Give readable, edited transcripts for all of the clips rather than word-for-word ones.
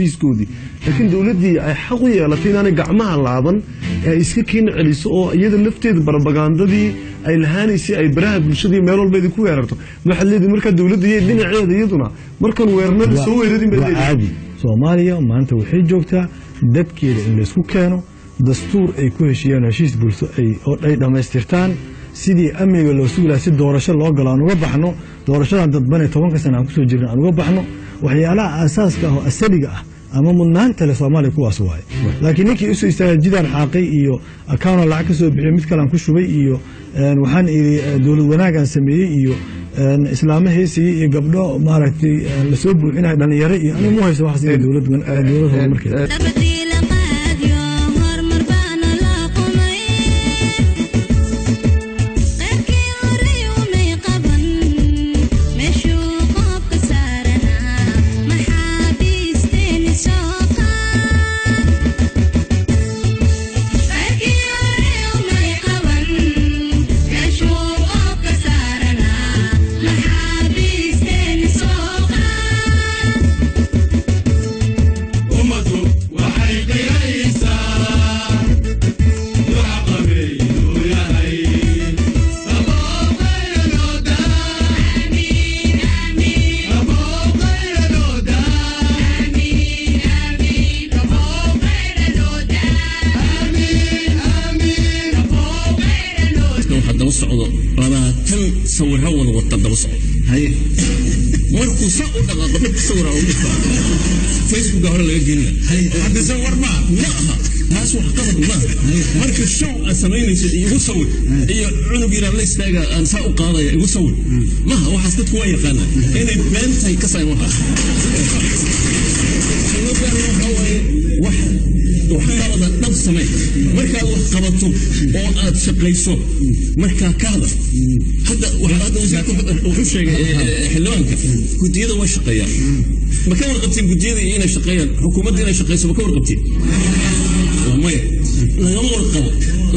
xafiis koodi laakiin dawladii ay xaq u yeelatay inay gacmaha laaban ay iska keen celiso oo iyada lafteeda barbagandadii ay lahaanaysay ay baraha bulshadii meel walba ku weerarto waxa leedahay marka dawladdu iyo dhinaceeda iyaduna markan weerarnada soo weerarin caadi Soomaaliya maanta waxay joogtaa dadkeeda in la isku keeno dastuur ay ku heshiyaan heshiis bulsho ay dhameystirtaan sidii amniga loo suulaa si doorasho loo galo aan uga baxno doorashada dadban 10 sano aan ku soo jirnay aan uga baxno waxyaalaha asaaska ah oo asaliga ah ama mudnaanta leh Soomaaliya kuwaas waay laakiin ninkii isu istaajidaan xaqay iyo account lacag ka soo bixiyay mid kale aan ku shubay iyo waxaan iri dawlad wanaagan sameeyay iyo islaamaheesii iyo gabdho maaragtay la soo buuxinay dhalinyaro iyo anigu ma hayso wax sida dawlad horumarkeeda صورها ولا وتدبس هاي مركو ساو دغ صورها فيسبوك هore laga gelinaa hadda sawir ma laha taas wax qabad ma marka show asamaynaysa igu sawir iyo cunug yar la istaaga aan saa u qaadaya igu sawir ma waxaas dadku way yaqaanaan inay beentay ka sayn waxa وحقبض نفس سمين مركا قبضتو او اد شقيسو مركا كهذا هذا وحو شيء حلوانك كوديده waa shaqeeyaan ma ka warqabtiin gudiyada inay shaqeeyaan xukuumadda inay shaqeyso ma ka warqabtiin wamaya lagama warqabo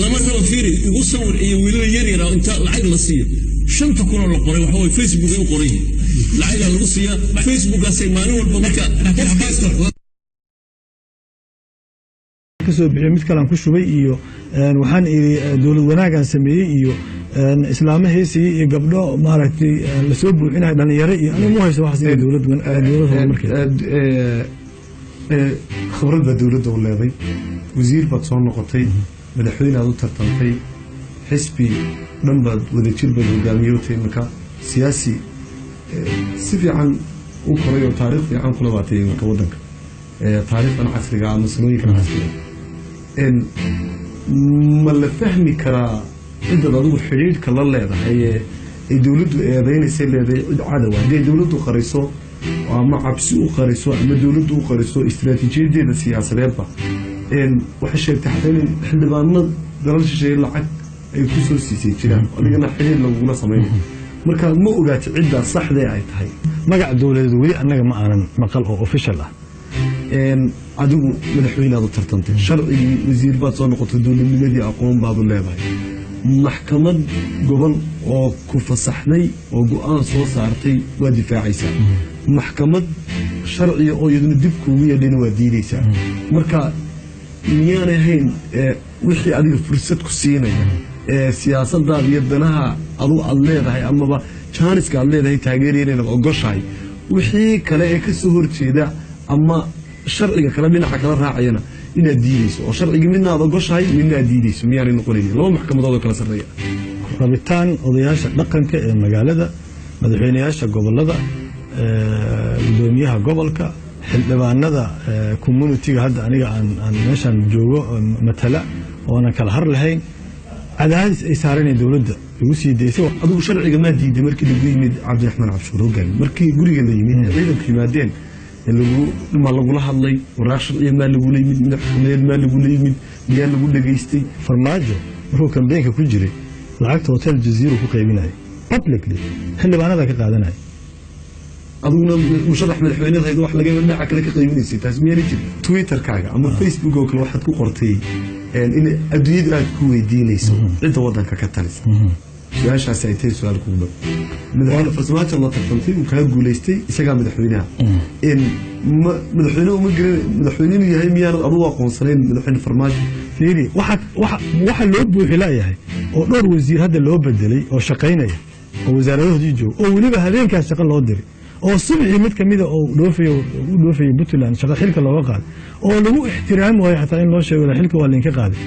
lama rabo fiiri igu sawir iyo wiilal yar yar inta lacag la siiyo 5 kun oo la qoray waxa way Facebook ay u qoray lacag lagu siiya Facebook asay maalin walba marka kasoo bixiyay mid kale aan ku shubay iyo waxaan iri dawlad wanaagan sameeyay iyo islaamaheesii iyo gabdho maaragtay la soo buuxinay dhalinyaro iyo anigu ma hayso wax sida dawlad horumarkeeda khibradda dawladda u leeday wasiir baad soo noqotay madaxweyne aad u tartantay xisbi dhan baad wadajir baad hogaamiyey marka siyaasi si fiican u koray oo taariikh fiican kula baatay marka waddanka taariikhdan casriga ama sanooyinkan casriga ma la fahmi karaa cidda adigu xiriirka la leedahay ee dawladdu eedeynaysa leedahay cid cadow haddii dawladdu qariso ama cabsi u qariso ama dawladdu u qariso istiraatiijiyadeeda siyaasadeedba waxay sheegtay xataa in xildhibaanada dalal shisheeye lacag ay ku soo siisay jiraan adigana xiriir lagula sameeyo marka ma ogaatay cidda saxda ay tahay magac dawladeed weli annaga ma aanan maqal oo official ah adigu madaxweyne aad u tartantay sharcigii wasiir baad soo noqotay dawladnimadii aqoon baad u leedahay maxkamad gobol oo ku fasaxday oo go'aan soo saartay waa difaacaysaa maxkamad sharciga oo iyaduna dib kuugu yeedhayna waa diidaysaa marka miyaanay ahayn wixii adiga fursad ku siinaya siyaasadaada iyo danaha adu aad leedahay amaba jaaniska aad leedahay taageerayna ogoshahay wixii kale ee ka soo horjeeda ama sharciga kala dhinaca kala raacayna inaad diidayso oo sharciga midna aad ogoshahay midna aad diidayso miyaanay noqonayn laba maxkamadood oo kala sarreeya rabitaan odayaasha dhaqanka ee magaalada madaxweynayaasha gobolada gudoomiyaha gobolka xildhibaanada community-ga hadda aniga aan meeshan joogo matala oo aan kala har lahayn cadaadis ay saareen dawladda ugu sii deysay adigu sharciga ma diiday markii lagu yimid Cabdiraxmaan Cabshuur hogaan markii guriga la yimid ciidanku yimaadeen lagula hadlay waraaq sharciya ma lagula yimid madaxweyne ma lagula yimid miyaa lagu dhageystay farmaajo wuxuu kambeynka ku jiray lacagta hotel Jazeera ku qaybinay publicly xildhibaanada ka qaadanay aduna musharax madaxweynaha wax laga dhinaca kale ka qaybinaysay taas miyaa jirin Twitter-kaaga ama Facebook oo kale waxaad ku qortay in adduunyada aad ku weydiinayso cidda waddanka ka talisa su-aashaasi ay tahay su-aal kugu dhow madaxweyne farmaajo la tartantay uu kaga guulaystay isagaa madaxweynaha madaxweynuhu ma garan madaxweyne inuu yahay miyaan adugu aqoonsanayn madaxweyne farmaajo fiiri waxa loo buuxi laayahay oo dhowr wasiir hadda loo bedelay oo shaqaynaya oo wasaaradahoodii jooga oo weliba habeenkaas shaqo loo diray oo subxii mid kamida oo u dhoofayay Puntland shaqo xilka looga qaaday oo lagu ixtiraami waayo xataa in loo sheego xilka waa linka qaaday